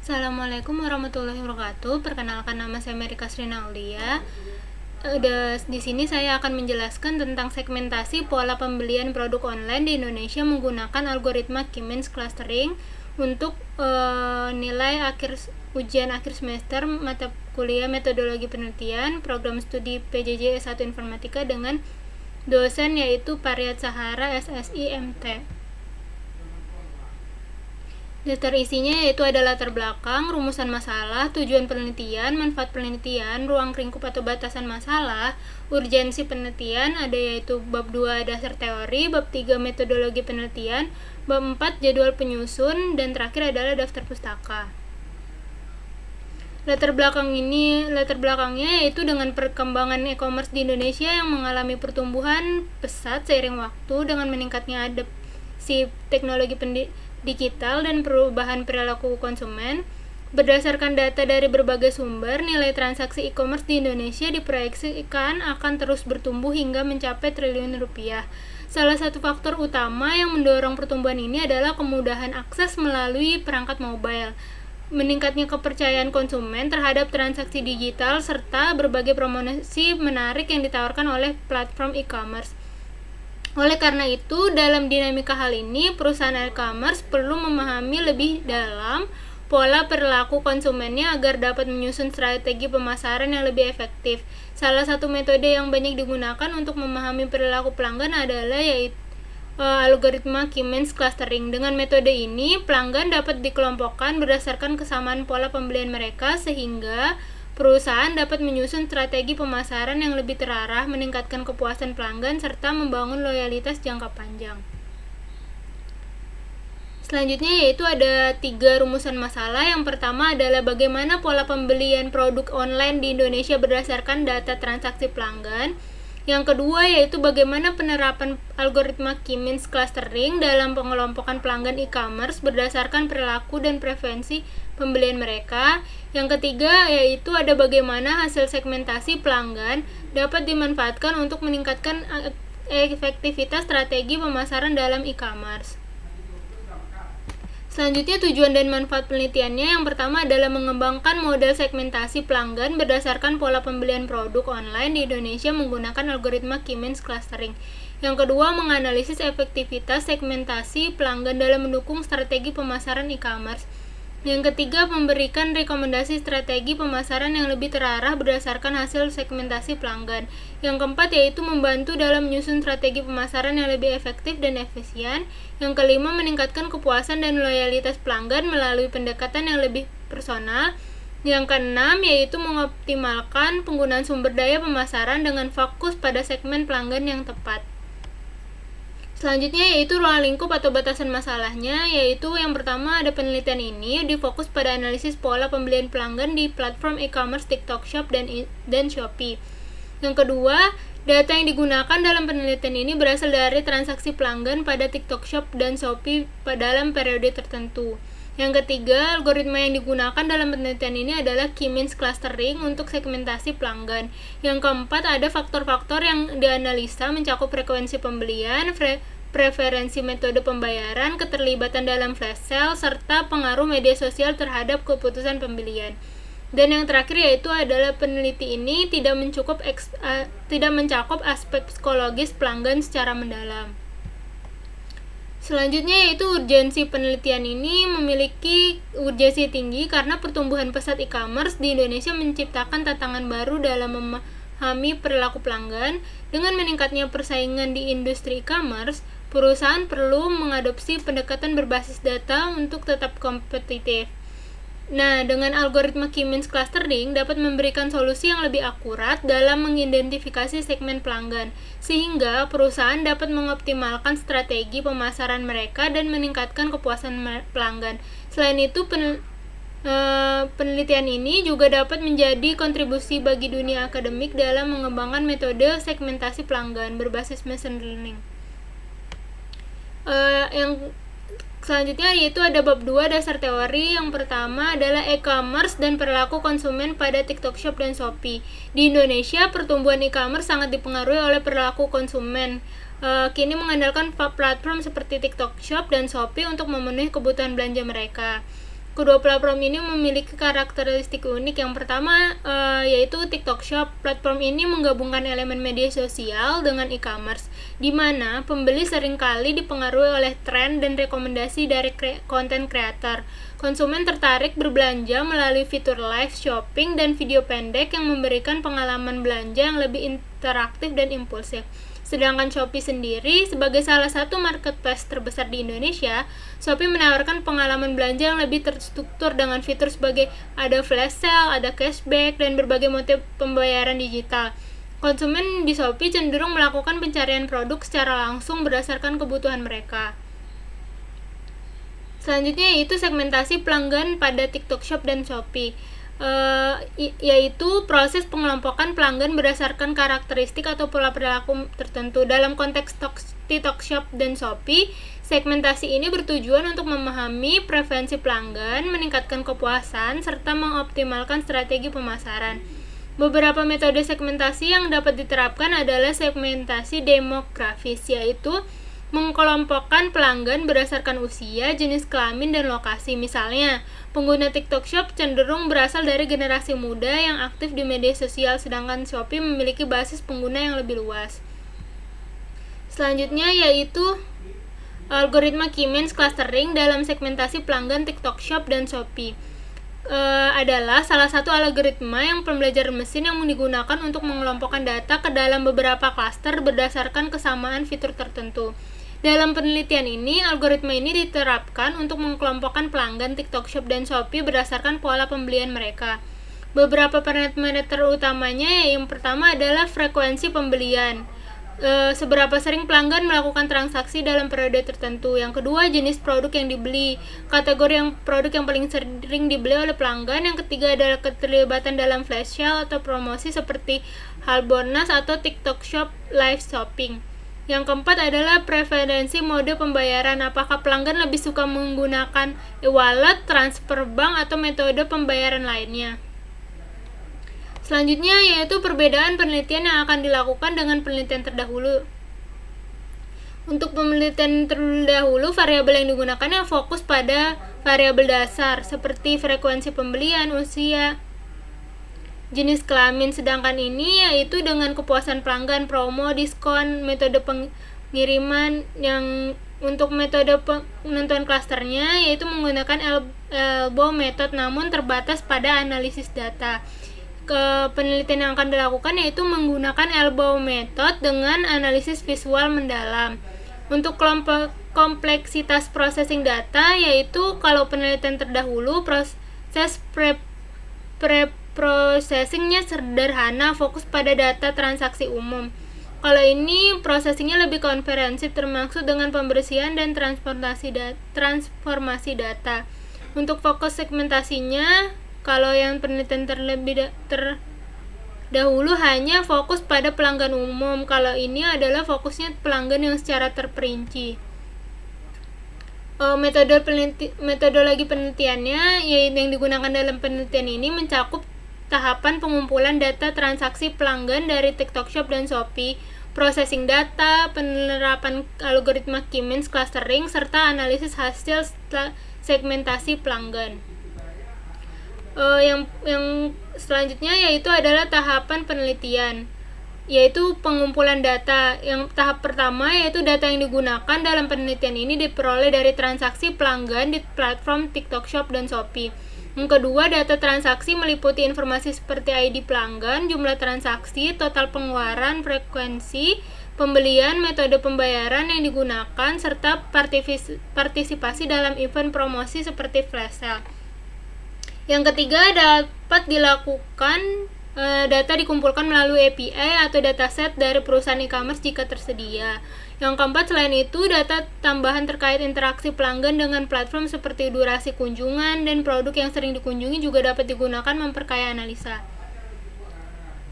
Assalamualaikum warahmatullahi wabarakatuh. Perkenalkan, nama saya Merika Srina Aulia. Di sini saya akan menjelaskan tentang segmentasi pola pembelian produk online di Indonesia menggunakan algoritma Key-Means Clustering untuk nilai ujian akhir semester mata kuliah metodologi penelitian program studi PJJ S1 Informatika dengan dosen yaitu Pariat Sahara SSI MT. Daftar isinya yaitu ada latar belakang, rumusan masalah, tujuan penelitian, manfaat penelitian, ruang lingkup atau batasan masalah, urgensi penelitian, ada yaitu bab 2 dasar teori, bab 3 metodologi penelitian, bab 4 jadwal penyusun, dan terakhir adalah daftar pustaka. Latar belakangnya yaitu dengan perkembangan e-commerce di Indonesia yang mengalami pertumbuhan pesat seiring waktu dengan meningkatnya adopsi teknologi digital dan perubahan perilaku konsumen. Berdasarkan data dari berbagai sumber, nilai transaksi e-commerce di Indonesia diproyeksikan akan terus bertumbuh hingga mencapai triliun rupiah. Salah satu faktor utama yang mendorong pertumbuhan ini adalah kemudahan akses melalui perangkat mobile, meningkatnya kepercayaan konsumen terhadap transaksi digital, serta berbagai promosi menarik yang ditawarkan oleh platform e-commerce. Oleh karena itu, dalam dinamika hal ini, perusahaan e-commerce perlu memahami lebih dalam pola perilaku konsumennya agar dapat menyusun strategi pemasaran yang lebih efektif. Salah satu metode yang banyak digunakan untuk memahami perilaku pelanggan adalah yaitu algoritma Key-Means Clustering. Dengan metode ini, pelanggan dapat dikelompokkan berdasarkan kesamaan pola pembelian mereka sehingga perusahaan dapat menyusun strategi pemasaran yang lebih terarah, meningkatkan kepuasan pelanggan, serta membangun loyalitas jangka panjang. Selanjutnya yaitu ada 3 rumusan masalah. Yang pertama adalah bagaimana pola pembelian produk online di Indonesia berdasarkan data transaksi pelanggan. Yang kedua yaitu bagaimana penerapan algoritma Key-Means Clustering dalam pengelompokan pelanggan e-commerce berdasarkan perilaku dan preferensi pembelian mereka. Yang ketiga yaitu ada bagaimana hasil segmentasi pelanggan dapat dimanfaatkan untuk meningkatkan efektivitas strategi pemasaran dalam e-commerce. Selanjutnya, tujuan dan manfaat penelitiannya. Yang pertama adalah mengembangkan model segmentasi pelanggan berdasarkan pola pembelian produk online di Indonesia menggunakan algoritma Key-Means Clustering. Yang kedua, menganalisis efektivitas segmentasi pelanggan dalam mendukung strategi pemasaran e-commerce. Yang ketiga, memberikan rekomendasi strategi pemasaran yang lebih terarah berdasarkan hasil segmentasi pelanggan. Yang keempat yaitu membantu dalam menyusun strategi pemasaran yang lebih efektif dan efisien. Yang kelima, meningkatkan kepuasan dan loyalitas pelanggan melalui pendekatan yang lebih personal. Yang keenam yaitu mengoptimalkan penggunaan sumber daya pemasaran dengan fokus pada segmen pelanggan yang tepat. Selanjutnya yaitu ruang lingkup atau batasan masalahnya, yaitu yang pertama ada penelitian ini difokus pada analisis pola pembelian pelanggan di platform e-commerce TikTok Shop dan Shopee. Yang kedua, data yang digunakan dalam penelitian ini berasal dari transaksi pelanggan pada TikTok Shop dan Shopee dalam periode tertentu. Yang ketiga, algoritma yang digunakan dalam penelitian ini adalah Key-Means Clustering untuk segmentasi pelanggan. Yang keempat, ada faktor-faktor yang dianalisa mencakup frekuensi pembelian, preferensi metode pembayaran, keterlibatan dalam flash sale, serta pengaruh media sosial terhadap keputusan pembelian. Dan yang terakhir yaitu adalah peneliti ini tidak mencakup aspek psikologis pelanggan secara mendalam. Selanjutnya yaitu urgensi penelitian ini memiliki urgensi tinggi karena pertumbuhan pesat e-commerce di Indonesia menciptakan tantangan baru dalam memahami perilaku pelanggan. Dengan meningkatnya persaingan di industri e-commerce, perusahaan perlu mengadopsi pendekatan berbasis data untuk tetap kompetitif. Nah, dengan algoritma Key-Means Clustering dapat memberikan solusi yang lebih akurat dalam mengidentifikasi segmen pelanggan, sehingga perusahaan dapat mengoptimalkan strategi pemasaran mereka dan meningkatkan kepuasan pelanggan. Selain itu, penelitian ini juga dapat menjadi kontribusi bagi dunia akademik dalam mengembangkan metode segmentasi pelanggan berbasis machine learning. Yang selanjutnya yaitu ada bab 2 dasar teori. Yang pertama adalah e-commerce dan perilaku konsumen pada TikTok Shop dan Shopee. Di Indonesia, pertumbuhan e-commerce sangat dipengaruhi oleh perilaku konsumen. Kini mengandalkan platform seperti TikTok Shop dan Shopee untuk memenuhi kebutuhan belanja mereka. Kedua platform ini memiliki karakteristik unik. Yang pertama yaitu TikTok Shop. Platform ini menggabungkan elemen media sosial dengan e-commerce, di mana pembeli seringkali dipengaruhi oleh tren dan rekomendasi dari konten kreator. Konsumen tertarik berbelanja melalui fitur live shopping dan video pendek yang memberikan pengalaman belanja yang lebih interaktif dan impulsif. Sedangkan Shopee sendiri, sebagai salah satu marketplace terbesar di Indonesia, Shopee menawarkan pengalaman belanja yang lebih terstruktur dengan fitur sebagai ada flash sale, ada cashback, dan berbagai motif pembayaran digital. Konsumen di Shopee cenderung melakukan pencarian produk secara langsung berdasarkan kebutuhan mereka. Selanjutnya yaitu segmentasi pelanggan pada TikTok Shop dan Shopee. Yaitu proses pengelompokan pelanggan berdasarkan karakteristik atau pola perilaku tertentu. Dalam konteks TikTok Shop dan Shopee, segmentasi ini bertujuan untuk memahami preferensi pelanggan, meningkatkan kepuasan, serta mengoptimalkan strategi pemasaran. Beberapa metode segmentasi yang dapat diterapkan adalah segmentasi demografis, yaitu mengkelompokkan pelanggan berdasarkan usia, jenis kelamin, dan lokasi. Misalnya, pengguna TikTok Shop cenderung berasal dari generasi muda yang aktif di media sosial, sedangkan Shopee memiliki basis pengguna yang lebih luas. Selanjutnya yaitu algoritma Key-Means Clustering dalam segmentasi pelanggan TikTok Shop dan Shopee. Adalah salah satu algoritma yang pembelajaran mesin yang digunakan untuk mengelompokkan data ke dalam beberapa klaster berdasarkan kesamaan fitur tertentu. Dalam penelitian ini, algoritma ini diterapkan untuk mengelompokkan pelanggan TikTok Shop dan Shopee berdasarkan pola pembelian mereka. Beberapa parameter utamanya yang pertama adalah frekuensi pembelian. Seberapa sering pelanggan melakukan transaksi dalam periode tertentu. Yang kedua, jenis produk yang dibeli. Kategori produk yang paling sering dibeli oleh pelanggan. Yang ketiga adalah keterlibatan dalam flash sale atau promosi seperti Harbolnas atau TikTok Shop live shopping. Yang keempat adalah preferensi mode pembayaran. Apakah pelanggan lebih suka menggunakan e-wallet, transfer bank, atau metode pembayaran lainnya. Selanjutnya yaitu perbedaan penelitian yang akan dilakukan dengan penelitian terdahulu. Untuk penelitian terdahulu, variabel yang digunakan yang fokus pada variabel dasar seperti frekuensi pembelian, usia, jenis kelamin. Sedangkan ini yaitu dengan kepuasan pelanggan, promo, diskon, metode pengiriman. Yang untuk metode penentuan klasternya yaitu menggunakan elbow method, namun terbatas pada analisis data. Penelitian yang akan dilakukan yaitu menggunakan elbow method dengan analisis visual mendalam. Untuk kelompok kompleksitas processing data, yaitu kalau penelitian terdahulu proses processingnya sederhana, fokus pada data transaksi umum. Kalau ini processingnya lebih komprehensif, termasuk dengan pembersihan dan transformasi data. Untuk fokus segmentasinya, kalau yang penelitian terdahulu hanya fokus pada pelanggan umum. Kalau ini adalah fokusnya pelanggan yang secara terperinci. Metodologi penelitiannya yang digunakan dalam penelitian ini mencakup tahapan pengumpulan data transaksi pelanggan dari TikTok Shop dan Shopee, processing data, penerapan algoritma Key-Means Clustering, serta analisis hasil segmentasi pelanggan. Yang selanjutnya yaitu adalah tahapan penelitian, yaitu pengumpulan data. Yang tahap pertama yaitu data yang digunakan dalam penelitian ini diperoleh dari transaksi pelanggan di platform TikTok Shop dan Shopee. Yang kedua, data transaksi meliputi informasi seperti ID pelanggan, jumlah transaksi, total pengeluaran, frekuensi pembelian, metode pembayaran yang digunakan, serta partisipasi dalam event promosi seperti flash sale. Yang ketiga, dapat dilakukan data dikumpulkan melalui API atau dataset dari perusahaan e-commerce jika tersedia. Yang keempat, selain itu, data tambahan terkait interaksi pelanggan dengan platform seperti durasi kunjungan dan produk yang sering dikunjungi juga dapat digunakan memperkaya analisa.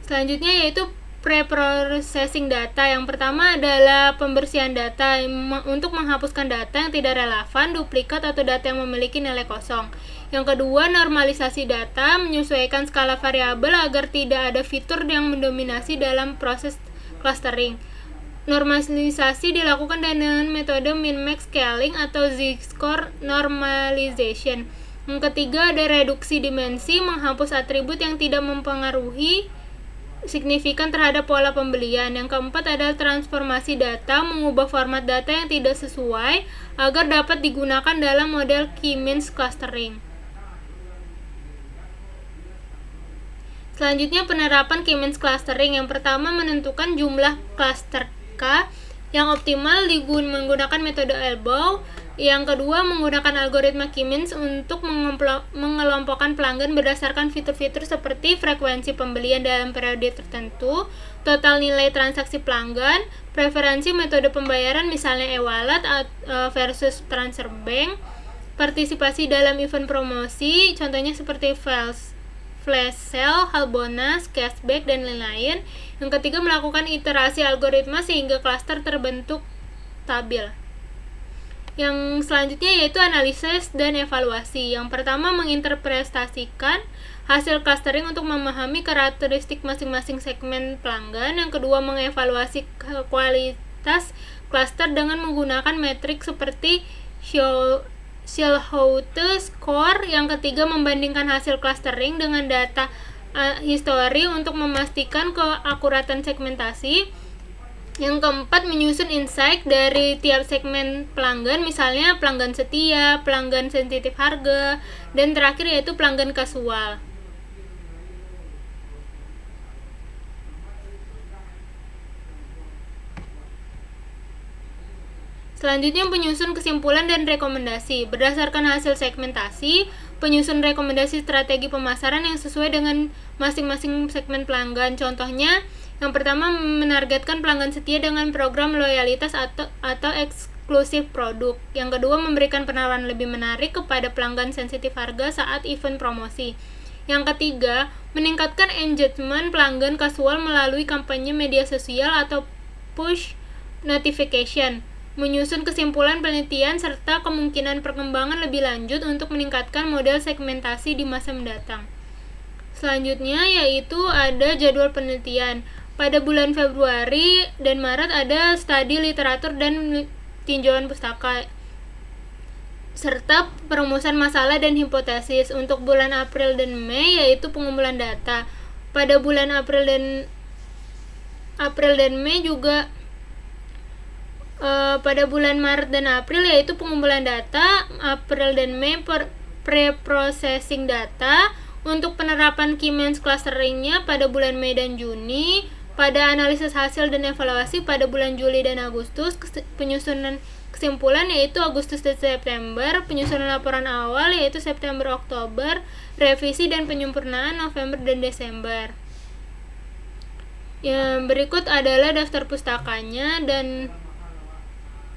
Selanjutnya yaitu pre-processing data. Yang pertama adalah pembersihan data untuk menghapuskan data yang tidak relevan, duplikat, atau data yang memiliki nilai kosong. Yang kedua, normalisasi data, menyesuaikan skala variabel agar tidak ada fitur yang mendominasi dalam proses clustering. Normalisasi dilakukan dengan metode min-max scaling atau Z-score normalization. Yang ketiga ada reduksi dimensi, menghapus atribut yang tidak mempengaruhi signifikan terhadap pola pembelian. Yang keempat adalah transformasi data, mengubah format data yang tidak sesuai agar dapat digunakan dalam model K-means clustering. Selanjutnya penerapan K-means clustering. Yang pertama menentukan jumlah cluster K yang optimal menggunakan metode Elbow. Yang kedua menggunakan algoritma K-means untuk mengelompokkan pelanggan berdasarkan fitur-fitur seperti frekuensi pembelian dalam periode tertentu, total nilai transaksi pelanggan, preferensi metode pembayaran misalnya e-wallet versus transfer bank, partisipasi dalam event promosi, contohnya seperti flash sale, hal bonus, cashback, dan lain-lain. Yang ketiga melakukan iterasi algoritma sehingga klaster terbentuk stabil. Yang selanjutnya yaitu analisis dan evaluasi. Yang pertama menginterpretasikan hasil clustering untuk memahami karakteristik masing-masing segmen pelanggan. Yang kedua mengevaluasi kualitas cluster dengan menggunakan metrik seperti Schellhout score. Yang ketiga membandingkan hasil clustering dengan data histori untuk memastikan keakuratan segmentasi. Yang keempat menyusun insight dari tiap segmen pelanggan, misalnya pelanggan setia, pelanggan sensitif harga, dan terakhir yaitu pelanggan kasual. Selanjutnya penyusun kesimpulan dan rekomendasi. Berdasarkan hasil segmentasi, penyusun rekomendasi strategi pemasaran yang sesuai dengan masing-masing segmen pelanggan. Contohnya, yang pertama menargetkan pelanggan setia dengan program loyalitas atau eksklusif produk. Yang kedua memberikan penawaran lebih menarik kepada pelanggan sensitif harga saat event promosi. Yang ketiga, meningkatkan engagement pelanggan kasual melalui kampanye media sosial atau push notification. Menyusun kesimpulan penelitian serta kemungkinan perkembangan lebih lanjut untuk meningkatkan model segmentasi di masa mendatang. Selanjutnya yaitu ada jadwal penelitian. Pada bulan Februari dan Maret ada studi literatur dan tinjauan pustaka serta perumusan masalah dan hipotesis. Untuk bulan April dan Mei yaitu pengumpulan data. Pada bulan April dan Mei juga pada bulan Maret dan April yaitu pengumpulan data, April dan Mei pre-processing data. Untuk penerapan K-means clusteringnya pada bulan Mei dan Juni. Pada analisis hasil dan evaluasi pada bulan Juli dan Agustus. Penyusunan kesimpulan yaitu Agustus dan September. Penyusunan laporan awal yaitu September Oktober. Revisi dan penyempurnaan November dan Desember. Yang berikut adalah daftar pustakanya. Dan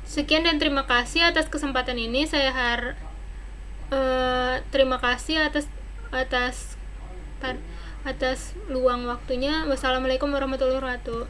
sekian dan terima kasih atas kesempatan ini. Terima kasih atas luang waktunya. Wassalamualaikum warahmatullahi wabarakatuh.